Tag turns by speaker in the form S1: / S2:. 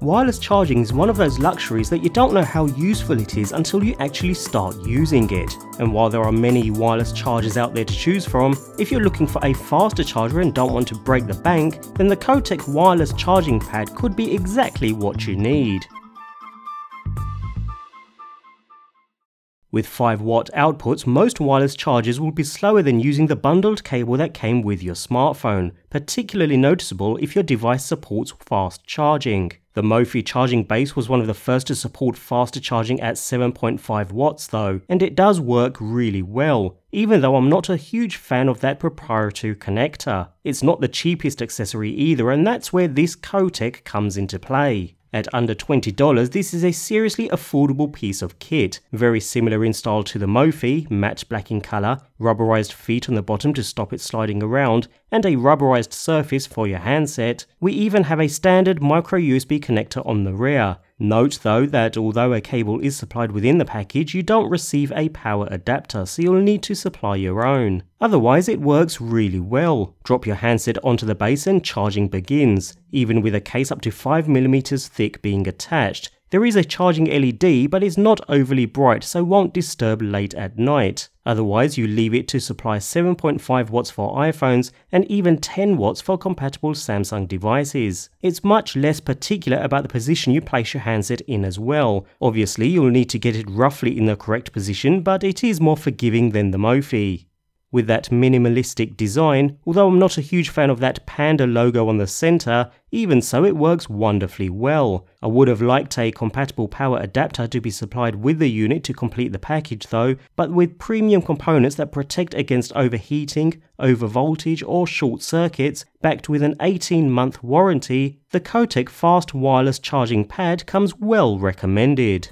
S1: Wireless charging is one of those luxuries that you don't know how useful it is until you actually start using it. And while there are many wireless chargers out there to choose from, if you're looking for a faster charger and don't want to break the bank, then the ChoeTech wireless charging pad could be exactly what you need. With 5-watt outputs, most wireless chargers will be slower than using the bundled cable that came with your smartphone, particularly noticeable if your device supports fast charging. The Mophie charging base was one of the first to support faster charging at 7.5 watts though, and it does work really well, even though I'm not a huge fan of that proprietary connector. It's not the cheapest accessory either, and that's where this ChoeTech comes into play. At under $20, this is a seriously affordable piece of kit, very similar in style to the Mophie, matte black in colour, rubberized feet on the bottom to stop it sliding around, and a rubberized surface for your handset. We even have a standard micro USB connector on the rear. Note though that although a cable is supplied within the package, you don't receive a power adapter, so you'll need to supply your own. Otherwise it works really well. Drop your handset onto the base and charging begins, even with a case up to 5mm thick being attached. There is a charging LED, but it's not overly bright, so won't disturb late at night. Otherwise, you leave it to supply 7.5 watts for iPhones and even 10 watts for compatible Samsung devices. It's much less particular about the position you place your handset in as well. Obviously, you'll need to get it roughly in the correct position, but it is more forgiving than the Mophie. With that minimalistic design, although I'm not a huge fan of that panda logo on the center, even so it works wonderfully well. I would have liked a compatible power adapter to be supplied with the unit to complete the package though, but with premium components that protect against overheating, overvoltage or short circuits, backed with an 18-month warranty, the ChoeTech fast wireless charging pad comes well recommended.